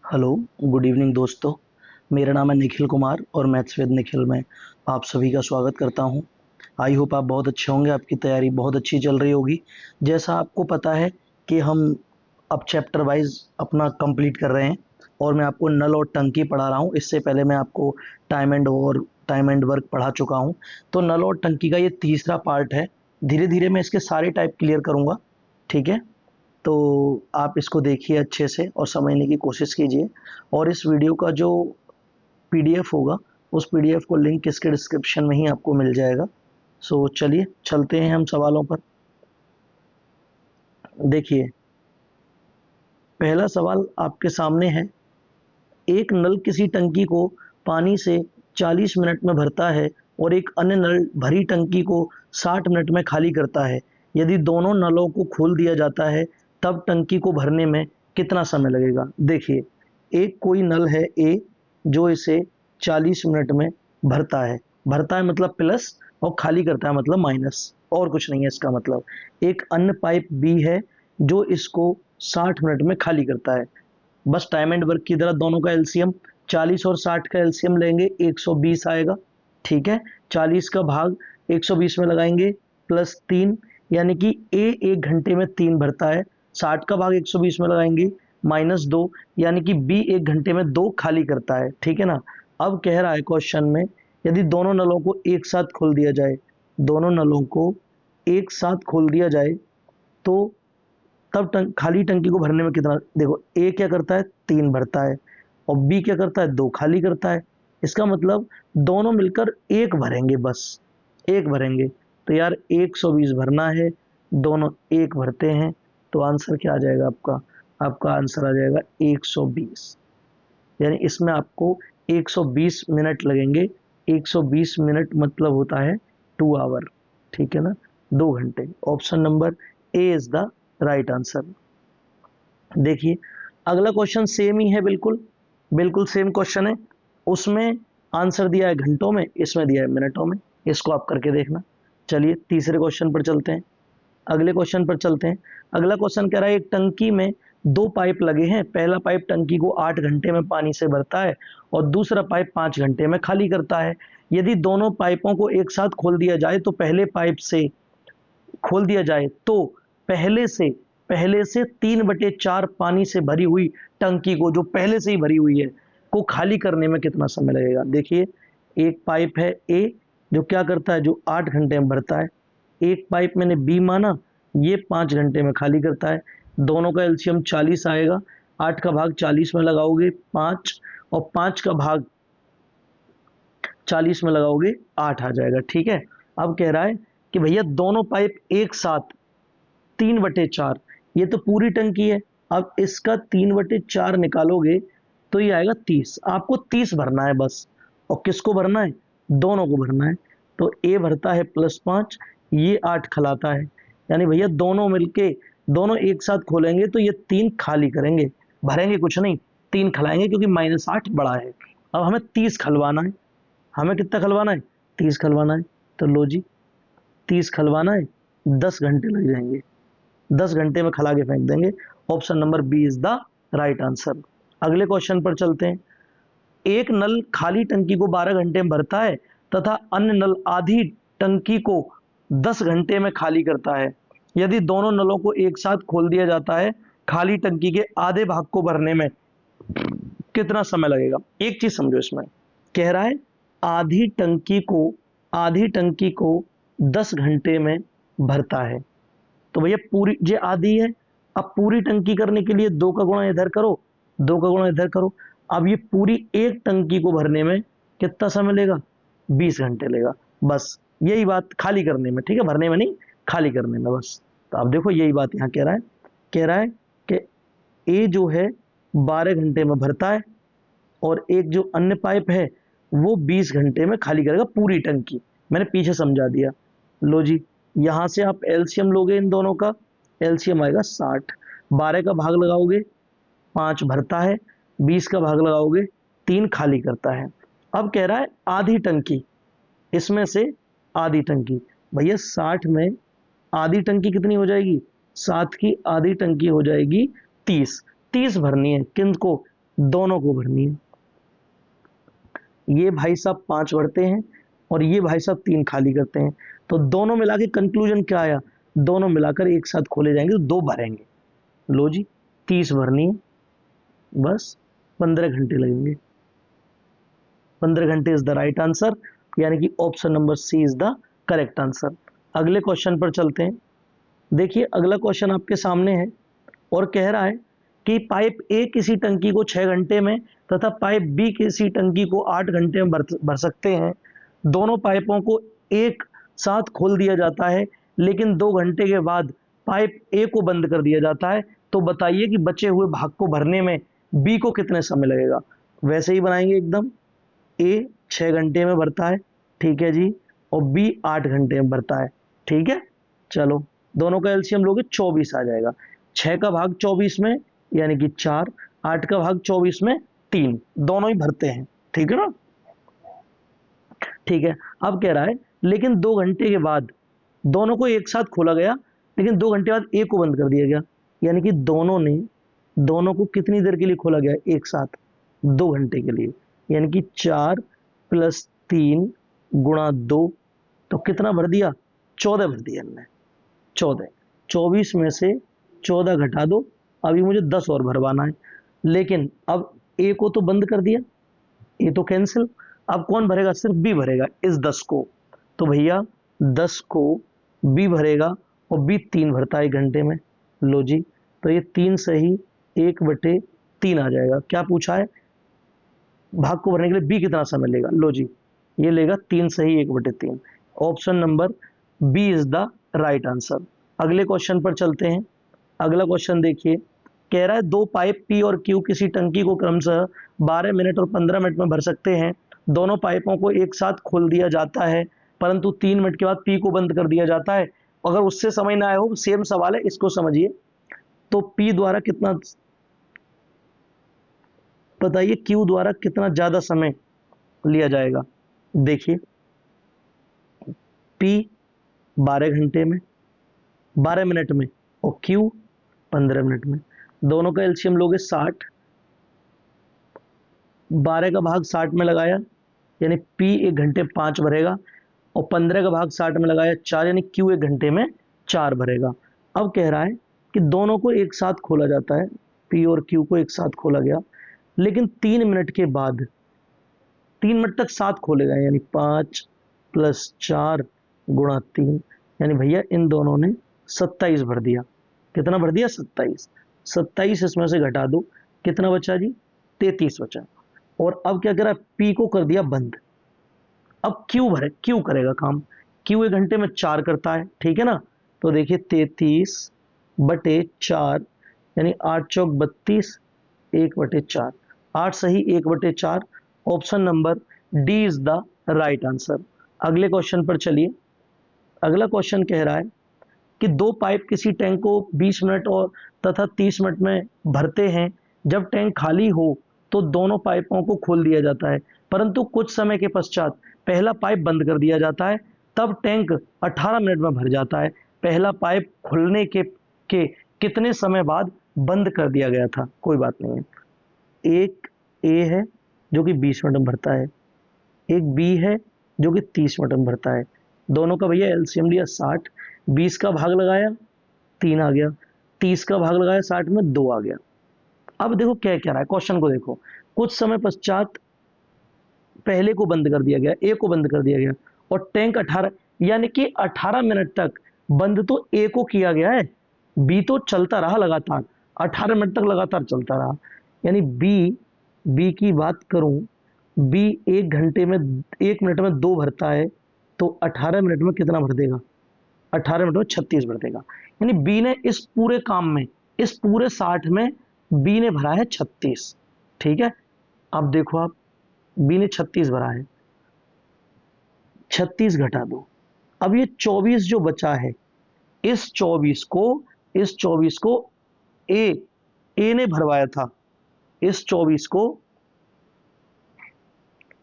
Hello, good evening दोस्तों। मेरा नाम है निखिल कुमार और मैथ्स विद निखिल में आप सभी का स्वागत करता हूं। आई होप आप बहुत अच्छे होंगे, आपकी तैयारी बहुत अच्छी चल रही होगी। जैसा आपको पता है कि हम अब चैप्टर वाइज अपना कंप्लीट कर रहे हैं और मैं आपको नल और टंकी पढ़ा रहा हूं। इससे पहले मैं आपको टाइम एंड वर्क पढ़ा चुका हूं। तो नल और टंकी का ये तीसरा पार्ट है। धीरे धीरे मैं इसके सारे टाइप क्लियर करूंगा, ठीक है। तो आप इसको देखिए अच्छे से और समझने की कोशिश कीजिए। और इस वीडियो का जो पीडीएफ होगा, उस पीडीएफ को लिंक इसके डिस्क्रिप्शन में ही आपको मिल जाएगा। सो चलिए चलते हैं हम सवालों पर। देखिए, पहला सवाल आपके सामने है। एक नल किसी टंकी को पानी से 40 मिनट में भरता है और एक अन्य नल भरी टंकी को 60 मिनट में खाली करता है। यदि दोनों नलों को खोल दिया जाता है तब टंकी को भरने में कितना समय लगेगा। देखिए, एक कोई नल है ए जो इसे 40 मिनट में भरता है मतलब प्लस, और खाली करता है मतलब माइनस, और कुछ नहीं है इसका मतलब। एक अन्य पाइप बी है जो इसको 60 मिनट में खाली करता है। बस टाइम एंड वर्क की तरह दोनों का एलसीएम 40 और 60 का एलसीएम लेंगे, 120 आएगा, ठीक है। 40 का भाग 120 में लगाएंगे प्लस 3, यानी कि ए 1 घंटे में 3 भरता है। 60 का भाग 120 में लगाएंगे -2, यानी कि बी 1 घंटे में 2 खाली करता है, ठीक है ना। अब कह रहा है क्वेश्चन में, यदि दोनों नलों को एक साथ खोल दिया जाए, दोनों नलों को एक साथ खोल दिया जाए तो तब खाली टंकी को भरने में कितना। देखो, ए क्या करता है 3 भरता है और बी क्या करता है 2 खाली करता है। इसका मतलब दोनों मिलकर एक भरेंगे, बस एक भरेंगे। तो यार 120 भरना है, दोनों एक भरते हैं, तो आंसर क्या आ जाएगा आपका। आपका आंसर आ जाएगा 120। यानी इसमें आपको 120 मिनट लगेंगे। 120 मिनट मतलब होता है 2 आवर, ठीक है ना, 2 घंटे। Option number A is the right answer. देखिए, अगला क्वेश्चन सेम ही है, बिल्कुल बिल्कुल सेम क्वेश्चन है। उसमें आंसर दिया है घंटों में, इसमें दिया है मिनटों में। इसको आप करके देखना। चलिए तीसरे क्वेश्चन पर चलते हैं। अगले क्वेश्चन पर चलते हैं। अगला क्वेश्चन कह रहा है, एक टंकी में 2 पाइप लगे हैं। पहला पाइप टंकी को 8 घंटे में पानी से भरता है और दूसरा पाइप 5 घंटे में खाली करता है। यदि दोनों पाइपों को एक साथ खोल दिया जाए तो पहले से 3/4 पानी से भरी हुई टंकी को, जो पहले से ही भरी हुई है, को खाली करने में कितना समय लगेगा। देखिए, एक पाइप है ए जो क्या करता है, जो 8 घंटे में भरता है। एक पाइप मैंने बी माना, ये 5 घंटे में खाली करता है। दोनों का एलसीएम 40 आएगा। 8 का भाग 40 में लगाओगे 5, और 5 का भाग 40 में लगाओगे 8 आ जाएगा, ठीक है। अब कह रहा है कि भैया दोनों पाइप एक साथ 3/4, ये तो पूरी टंकी है। अब इसका 3/4 निकालोगे तो ये आएगा 30। आपको 30 भरना है बस। और किसको भरना है, दोनों को भरना है। तो ए भरता है +5, ये 8 खिलाता है। यानी भैया दोनों मिलके, दोनों एक साथ खोलेंगे तो ये 3 खाली करेंगे, भरेंगे कुछ नहीं, 3 खिलाएंगे, क्योंकि -8 बड़ा है। अब हमें 30 खलवाना है। हमें कितना खलवाना है, 30 खलवाना है। तो लो जी, 30 खलवाना है, 10 घंटे लग जाएंगे। 10 घंटे में खला के फेंक देंगे। Option number B is the right answer. अगले क्वेश्चन पर चलते हैं। एक नल खाली टंकी को 12 घंटे में भरता है तथा अन्य नल आधी टंकी को 10 घंटे में खाली करता है। यदि दोनों नलों को एक साथ खोल दिया जाता है, खाली टंकी के आधे भाग को भरने में कितना समय लगेगा। एक चीज समझो, इसमें कह रहा है आधी टंकी को 10 घंटे में भरता है। तो भैया पूरी जे आधी है। अब पूरी टंकी करने के लिए 2 का गुणा इधर करो, 2 का गुणा इधर करो। अब ये पूरी एक टंकी को भरने में कितना समय लेगा, 20 घंटे लेगा। बस यही बात खाली करने में, ठीक है, भरने में नहीं, खाली करने में बस। तो अब देखो यही बात यहाँ कह रहा है कि ए जो है 12 घंटे में भरता है और एक जो अन्य पाइप है वो 20 घंटे में खाली करेगा पूरी टंकी। मैंने पीछे समझा दिया। लो जी, यहां से आप एलसीएम लोगे, इन दोनों का एलसीएम आएगा 60। 12 का भाग लगाओगे 5 भरता है, 20 का भाग लगाओगे 3 खाली करता है। अब कह रहा है आधी टंकी, इसमें से आधी टंकी। भैया 60 में आधी टंकी कितनी हो जाएगी, 7 की आधी टंकी हो जाएगी 30। 30 भरनी है, किन को, दोनों को भरनी है। ये भाई साहब 5 भरते हैं और ये भाई साहब 3 खाली करते हैं, तो दोनों मिला के कंक्लूजन क्या आया, दोनों मिलाकर एक साथ खोले जाएंगे तो 2 भरेंगे। लो जी, 30 भरनी है, बस 15 घंटे लगेंगे। 15 घंटे इज द राइट आंसर, यानी कि option number C is the correct answer. अगले क्वेश्चन पर चलते हैं। देखिए अगला क्वेश्चन आपके सामने है और कह रहा है कि पाइप ए किसी टंकी को 6 घंटे में तथा पाइप बी किसी टंकी को 8 घंटे में भर सकते हैं। दोनों पाइपों को एक साथ खोल दिया जाता है, लेकिन 2 घंटे के बाद पाइप ए को बंद कर दिया जाता है। तो बताइए कि बचे हुए भाग को भरने में बी को कितने समय लगेगा। वैसे ही बनाएंगे एकदम, ए 6 घंटे में भरता है, ठीक है जी, और बी 8 घंटे में भरता है, ठीक है। चलो दोनों का एलसीएम लोगे 24 आ जाएगा। 6 का भाग 24 में यानी कि 4, 8 का भाग 24 में 3, दोनों ही भरते हैं, ठीक है ना। ठीक है, अब कह रहा है लेकिन 2 घंटे के बाद दोनों को एक साथ खोला गया, लेकिन 2 घंटे बाद ए को बंद कर दिया गया, यानी कि दोनों को कितनी देर के लिए खोला गया, एक साथ 2 घंटे के लिए, यानी कि 4 + 3 × 2, तो कितना भर दिया, 14 भर दिया हमने। 14, 24 में से 14 घटा दो, अभी मुझे 10 और भरवाना है, लेकिन अब ए को तो बंद कर दिया, ये तो कैंसिल। अब कौन भरेगा, सिर्फ बी भरेगा इस 10 को, तो भैया 10 को बी भरेगा और बी 3 भरता है 1 घंटे में। लो जी, तो ये 3 सही 1/3 आ जाएगा। क्या पूछा है, भाग को भरने के लिए बी कितना समय लेगा। लो जी, ये लेगा 3 सही 1/3। Option number B is the right answer. अगले क्वेश्चन पर चलते हैं। अगला क्वेश्चन देखिए, कह रहा है 2 पाइप पी और क्यू किसी टंकी को क्रमशः 12 मिनट और 15 मिनट में भर सकते हैं। दोनों पाइपों को एक साथ खोल दिया जाता है, परंतु 3 मिनट के बाद पी को बंद कर दिया जाता है। अगर उससे समझ ना आया हो, सेम सवाल है, इसको समझिए। तो पी द्वारा कितना, बताइए क्यू द्वारा कितना ज्यादा समय लिया जाएगा। देखिए पी 12 घंटे में, 12 मिनट में, और क्यू 15 मिनट में। दोनों का एलसीएम लोगे 60, 12 का भाग 60 में लगाया यानी पी 1 घंटे 5 भरेगा, और 15 का भाग 60 में लगाया 4, यानी क्यू 1 घंटे में 4 भरेगा। अब कह रहा है कि दोनों को एक साथ खोला जाता है, पी और क्यू को एक साथ खोला गया, लेकिन 3 मिनट के बाद 3 मिनट तक साथ खोलेगा, यानी 5 + 4 × 3, यानी भैया इन दोनों ने 27 भर दिया। कितना भर दिया, 27। 27 इसमें से घटा दो, कितना बचा जी, 33 बचा। और अब क्या करा, पी को कर दिया बंद। अब क्यू करेगा काम। क्यू 1 घंटे में 4 करता है, ठीक है ना। तो देखिए 33/4 यानी 8 चौक 32, 1/4, 8 सही 1/4। Option number D is the right answer. अगले क्वेश्चन पर चलिए। अगला क्वेश्चन कह रहा है कि 2 पाइप किसी टैंक को 20 मिनट और तथा 30 मिनट में भरते हैं। जब टैंक खाली हो तो दोनों पाइपों को खोल दिया जाता है, परंतु कुछ समय के पश्चात पहला पाइप बंद कर दिया जाता है, तब टैंक 18 मिनट में भर जाता है। पहला पाइप खुलने के कितने समय बाद बंद कर दिया गया था। कोई बात नहीं है। एक ए है जो कि 20 मिनट में भरता है, एक बी है जो कि 30 मिनट में भरता है। दोनों का भैया एलसीएम लिया 60, 20 का भाग लगाया 3 आ गया, 30 का भाग लगाया 60 में 2 आ गया। अब देखो क्या कह रहा है, क्वेश्चन को देखो। कुछ समय पश्चात पहले को बंद कर दिया गया, ए को बंद कर दिया गया, और टैंक 18, यानी कि 18 मिनट तक बंद तो ए को किया गया है, बी तो चलता रहा लगातार, 18 मिनट तक लगातार चलता रहा। यानी बी की बात करूं, बी 1 घंटे में 1 मिनट में 2 भरता है, तो 18 मिनट में कितना भर देगा, 18 मिनट में 36 भर देगा। यानी बी ने इस पूरे काम में, इस पूरे 60 में बी ने भरा है 36, ठीक है। अब देखो आप, बी ने 36 भरा है, 36 घटा दो, अब ये 24 जो बचा है, इस 24 को ए ने भरवाया था, इस 24 को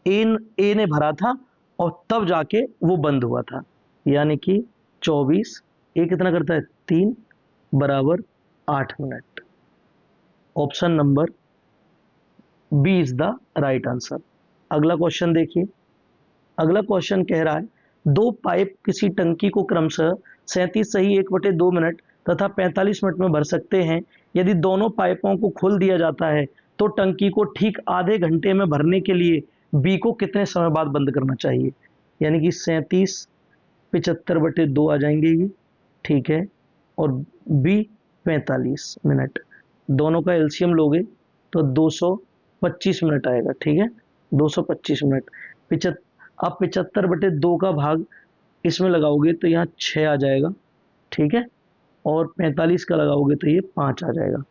ए ने भरा था, और तब जाके वो बंद हुआ था। यानी कि 24 ए कितना करता है, 3 = 8 minute. Option number B is the right answer. अगला क्वेश्चन देखिए। अगला क्वेश्चन कह रहा है दो पाइप किसी टंकी को क्रमशः 37 सही 1/2 मिनट तथा 45 मिनट में भर सकते हैं। यदि दोनों पाइपों को खोल दिया जाता है तो टंकी को ठीक आधे घंटे में भरने के लिए बी को कितने समय बाद बंद करना चाहिए। यानी कि 37 75/2 आ जाएंगे ये, ठीक है, और बी 45 मिनट, दोनों का एलसीएम लोगे तो 225 मिनट आएगा, ठीक है, 225 मिनट। आप 75/2 का भाग इसमें लगाओगे तो यहाँ 6 आ जाएगा, ठीक है, और 45 का लगाओगे तो ये 5 आ जाएगा।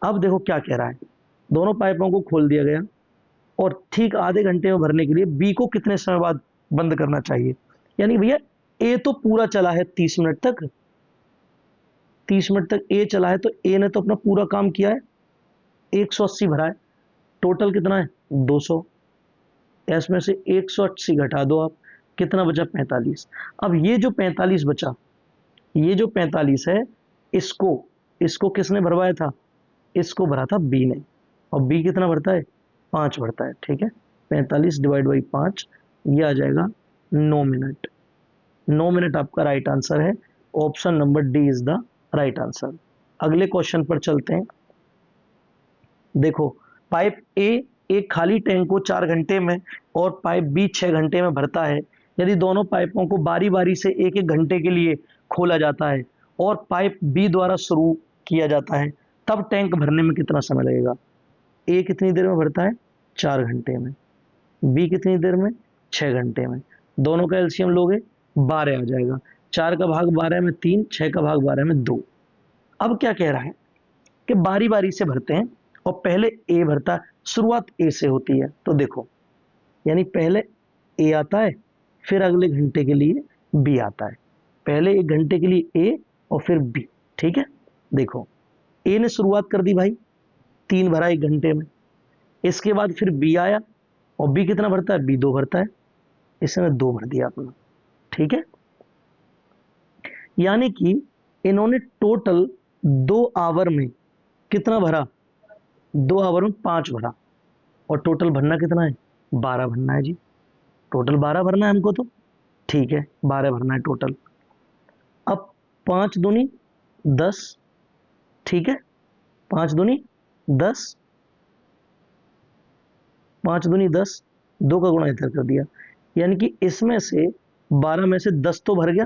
अब देखो क्या कह रहा है, दोनों पाइपों को खोल दिया गया और ठीक आधे घंटे में भरने के लिए बी को कितने समय बाद बंद करना चाहिए। यानी भैया ए तो पूरा चला है 30 मिनट तक, 30 मिनट तक ए चला है, तो ए ने तो अपना पूरा काम किया है, 180 भरा है, टोटल कितना है 200, इसमें से 180 घटा दो आप, कितना बचा 45। अब ये जो 45 बचा, ये जो 45 है, इसको इसको किसने भरवाया था, इसको भरा था बी ने, और बी कितना भरता है 5 भरता है, ठीक है, 45 डिवाइड बाई 5, ये आ जाएगा 9 मिनट। 9 मिनट आपका राइट आंसर है, option number D is the right answer. अगले क्वेश्चन पर चलते हैं। देखो पाइप ए एक खाली टैंक को 4 घंटे में और पाइप बी 6 घंटे में भरता है। यदि दोनों पाइपों को बारी बारी से एक एक घंटे के लिए खोला जाता है और पाइप बी द्वारा शुरू किया जाता है, तब टैंक भरने में कितना समय लगेगा। ए कितनी देर में भरता है 4 घंटे में, बी कितनी देर में 6 घंटे में, दोनों का एलसीएम लोगे 12 आ जाएगा, 4 का भाग 12 में 3, 6 का भाग 12 में 2। अब क्या कह रहा है कि बारी बारी से भरते हैं और पहले ए भरता है, शुरुआत ए से होती है, तो देखो यानी पहले ए आता है, फिर अगले घंटे के लिए बी आता है, पहले एक घंटे के लिए ए और फिर बी, ठीक है। देखो ए ने शुरुआत कर दी भाई, 3 भरा एक घंटे में, इसके बाद फिर बी आया और बी कितना भरता है, बी 2 भरता है, इसने 2 भर दिया अपना, ठीक है। यानी कि इन्होंने टोटल 2 आवर में कितना भरा, 2 आवर में 5 भरा, और टोटल भरना कितना है 12 भरना है जी, टोटल 12 भरना है हमको, तो ठीक है 12 भरना है टोटल। अब 5 दूनी 10, ठीक है, 5 दूनी 10, 5 दूनी 10, 2 का गुणा इधर कर दिया, यानी कि इसमें से 12 में से 10 तो भर गया,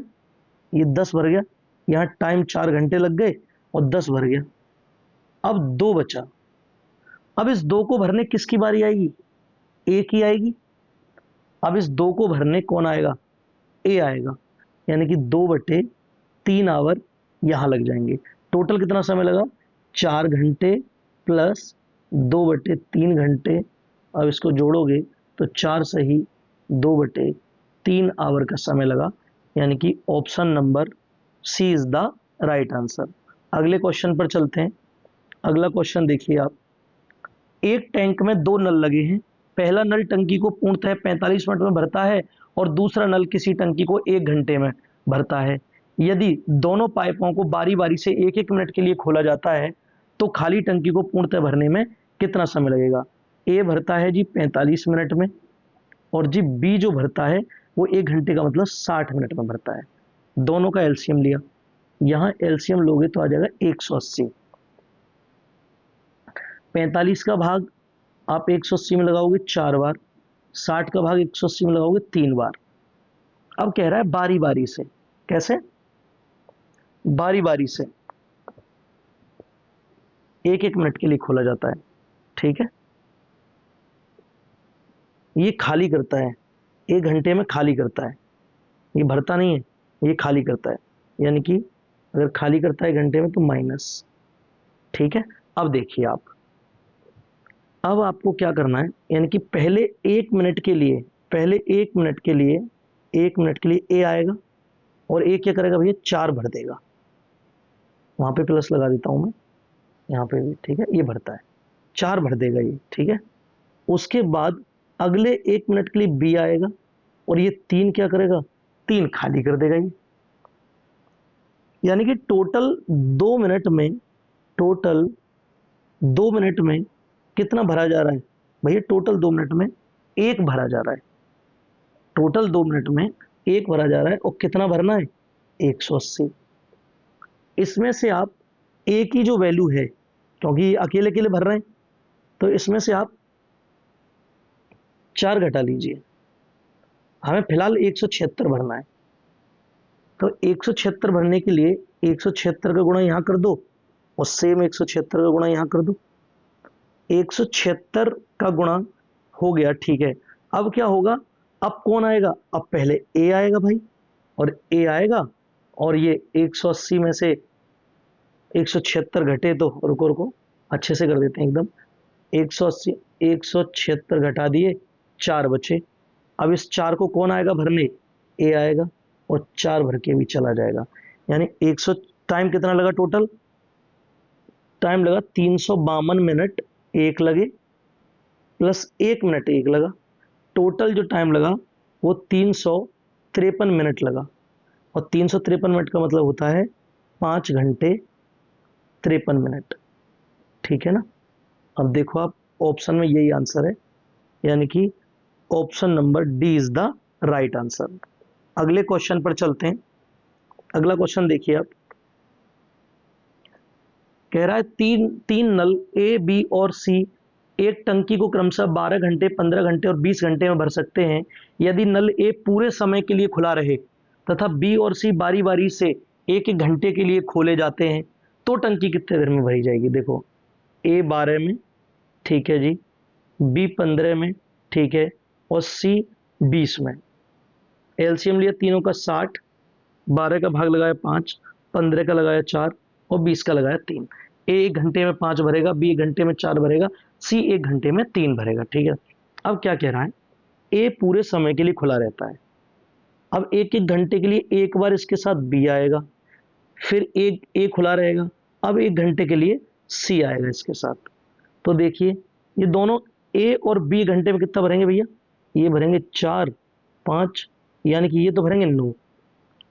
ये 10 भर गया, यहाँ टाइम 4 घंटे लग गए और 10 भर गया। अब 2 बचा, अब इस 2 को भरने किसकी बारी आएगी, ए की आएगी। अब इस 2 को भरने कौन आएगा, ए आएगा, यानी कि 2/3 आवर यहां लग जाएंगे। टोटल कितना समय लगा 4 घंटे प्लस 2/3 घंटे, अब इसको जोड़ोगे तो 4 सही 2/3 आवर का समय लगा, यानी कि option number C is the right answer. अगले क्वेश्चन पर चलते हैं। अगला क्वेश्चन देखिए आप, एक टैंक में 2 नल लगे हैं, पहला नल टंकी को पूर्णतः 45 मिनट में भरता है और दूसरा नल किसी टंकी को 1 घंटे में भरता है। यदि दोनों पाइपों को बारी बारी से 1-1 मिनट के लिए खोला जाता है तो खाली टंकी को पूर्णतः भरने में कितना समय लगेगा। ए भरता है जी 45 मिनट में, और जी बी जो भरता है वो 1 घंटे का मतलब 60 मिनट में भरता है। दोनों का एलसीएम लिया, यहाँ एलसीएम लोगे तो आ जाएगा 180, 45 का भाग आप 180 में लगाओगे 4 बार, 60 का भाग 180 में लगाओगे 3 बार। अब कह रहा है बारी बारी से, कैसे, बारी बारी से 1-1 मिनट के लिए खोला जाता है, ठीक है। ये खाली करता है 1 घंटे में, खाली करता है, ये भरता नहीं है, ये खाली करता है, यानी कि अगर खाली करता है 1 घंटे में तो माइनस, ठीक है। अब देखिए आप, अब आपको क्या करना है, यानी कि पहले 1 मिनट के लिए, पहले 1 मिनट के लिए, 1 मिनट के लिए ए आएगा और ए क्या करेगा भैया 4 भर देगा, वहां पे प्लस लगा देता हूं मैं, यहाँ पे भी, ठीक है, ये भरता है 4 भर देगा ये, ठीक है। उसके बाद अगले 1 मिनट के लिए बी आएगा और ये 3 क्या करेगा, 3 खाली कर देगा ये, यानी कि टोटल 2 मिनट में, टोटल 2 मिनट में कितना भरा जा रहा है भैया? टोटल 2 मिनट में 1 भरा जा रहा है। टोटल 2 मिनट में 1 भरा जा रहा है और कितना भरना है? 180। इसमें से आप ए की जो वैल्यू है, क्योंकि अकेले अकेले भर रहे हैं, तो इसमें से आप 4 घटा लीजिए। हमें फिलहाल 176 भरना है, तो 176 भरने के लिए 176 का गुणा यहां कर दो और सेम 176 का गुणा यहां कर दो। 176 का गुणा हो गया, ठीक है। अब क्या होगा? अब कौन आएगा? अब पहले ए आएगा भाई, और ए आएगा और ये 180 में से 176 घटे तो रुको रुको अच्छे से कर देते हैं एकदम। 180 176 घटा दिए, 4 बचे। अब इस 4 को कौन आएगा भरने? ए आएगा और 4 भर के भी चला जाएगा। यानी 100 टाइम कितना लगा? टोटल टाइम लगा 352 मिनट 1 लगे प्लस 1 मिनट 1 लगा। टोटल जो टाइम लगा वो 353 मिनट लगा, और 353 मिनट का मतलब होता है 5 घंटे 53 मिनट। ठीक है ना? अब देखो आप, ऑप्शन में यही आंसर है, यानी कि option number D is the right answer. अगले क्वेश्चन पर चलते हैं। अगला क्वेश्चन देखिए आप, कह रहा है तीन नल ए बी और सी एक टंकी को क्रमशः 12 घंटे 15 घंटे और 20 घंटे में भर सकते हैं। यदि नल ए पूरे समय के लिए खुला रहे तथा बी और सी बारी बारी से एक एक घंटे के लिए खोले जाते हैं तो टंकी कितने देर में भरी जाएगी? देखो, ए 12 में, ठीक है जी, बी 15 में, ठीक है, और सी 20 में। एलसीएम लिया तीनों का 60, 12 का भाग लगाया 5, 15 का लगाया 4 और 20 का लगाया 3। ए 1 घंटे में 5 भरेगा, बी 1 घंटे में 4 भरेगा, सी 1 घंटे में 3 भरेगा। ठीक है, अब क्या कह रहा है? ए पूरे समय के लिए खुला रहता है। अब एक एक घंटे के लिए एक बार इसके साथ बी आएगा, फिर एक ए खुला रहेगा, अब 1 घंटे के लिए सी आएगा इसके साथ। तो देखिए, ये दोनों ए और बी घंटे में कितना भरेंगे भैया? ये भरेंगे 4, 5, यानी कि ये तो भरेंगे 9,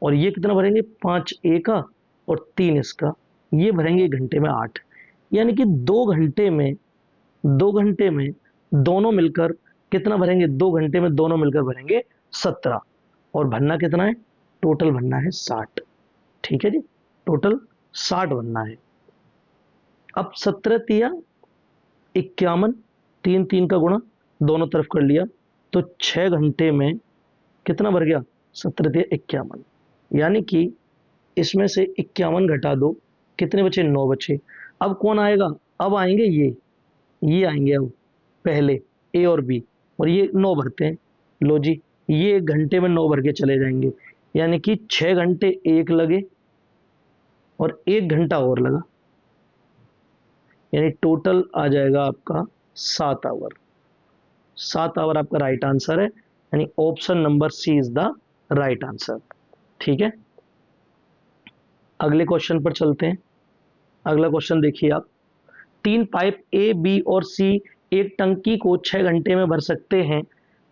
और ये कितना भरेंगे? 5 ए का और 3 इसका, ये भरेंगे 1 घंटे में 8। यानी कि 2 घंटे में दोनों मिलकर कितना भरेंगे? 2 घंटे में दोनों मिलकर भरेंगे 17, और भरना कितना है? टोटल भरना है 60। ठीक है जी, टोटल 60 भरना है। अब 17 तिया 51, 3 3 का गुणा दोनों तरफ कर लिया, तो 6 घंटे में कितना भर गया? 17 तिया 51, यानी कि इसमें से 51 घटा दो, कितने बचे? 9 बचे। अब कौन आएगा? अब आएंगे ये आएंगे अब पहले ए और बी, और ये 9 भरते हैं। लो जी, ये 1 घंटे में 9 भर के चले जाएंगे, यानी कि 6 घंटे 1 लगे और 1 घंटा और लगा, यानी टोटल आ जाएगा आपका 7 आवर। 7 आवर आपका राइट आंसर है, यानी option number C is the right answer. ठीक है, अगले क्वेश्चन पर चलते हैं। अगला क्वेश्चन देखिए आप, 3 पाइप ए बी और सी एक टंकी को 6 घंटे में भर सकते हैं।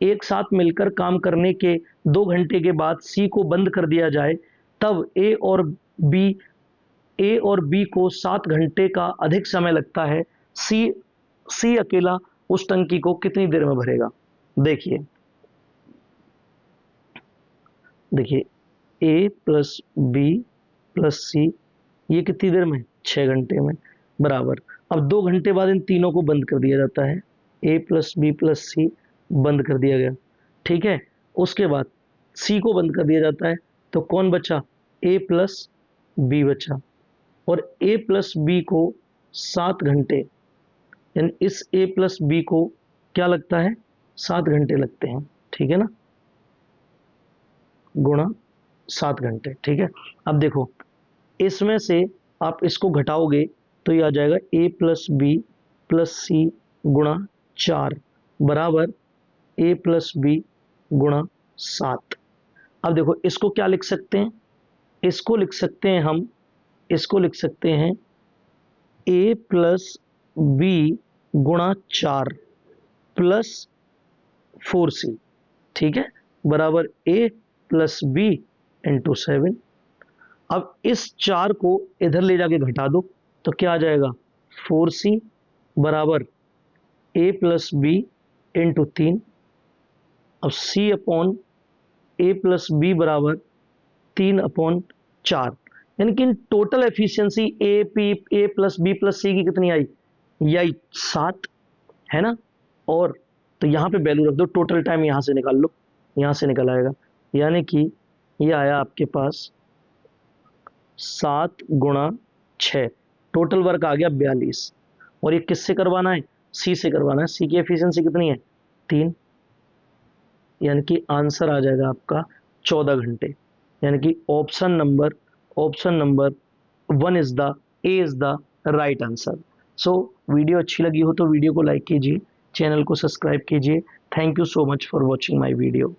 एक साथ मिलकर काम करने के 2 घंटे के बाद सी को बंद कर दिया जाए, तब ए और बी को 7 घंटे का अधिक समय लगता है। सी अकेला उस टंकी को कितनी देर में भरेगा? देखिए, ए प्लस बी प्लस सी, ये कितनी देर में? 6 घंटे में, बराबर। अब 2 घंटे बाद इन तीनों को बंद कर दिया जाता है, ए प्लस बी प्लस सी बंद कर दिया गया। ठीक है, उसके बाद सी को बंद कर दिया जाता है, तो कौन बचा? ए प्लस बी बचा, और ए प्लस बी को 7 घंटे, यानी इस ए प्लस बी को क्या लगता है? 7 घंटे लगते हैं। ठीक है ना, गुणा 7 घंटे। ठीक है, अब देखो, इसमें से आप इसको घटाओगे तो ये आ जाएगा ए प्लस बी प्लस सी गुणा 4 बराबर ए प्लस बी गुणा 7। अब देखो, इसको क्या लिख सकते हैं? इसको लिख सकते हैं हम, इसको लिख सकते हैं ए प्लस बी गुणा 4 प्लस 4c, ठीक है, बराबर ए प्लस बी इंटू 7। अब इस 4 को इधर ले जाके घटा दो, तो क्या आ जाएगा? 4c बराबर ए प्लस बी इंटू 3। अब C upon A plus B बराबर 3/4, यानी कि total efficiency A plus B plus C की कितनी आई, ये आई 7, है ना। और तो यहाँ पे वैल्यू रख दो, टोटल टाइम यहाँ से निकाल लो, यहाँ से निकल आएगा, यानी कि ये आया आपके पास 7 × 6, टोटल वर्क आ गया 42। और ये किससे करवाना है, सी से करवाना है। सी की एफिशिएंसी कितनी है, 3, यानी कि आंसर आ जाएगा आपका 14 घंटे। यानी कि option number 1 is the A is the right answer. So video अच्छी लगी हो तो वीडियो को लाइक कीजिए, चैनल को सब्सक्राइब कीजिए। Thank you so much for watching my video.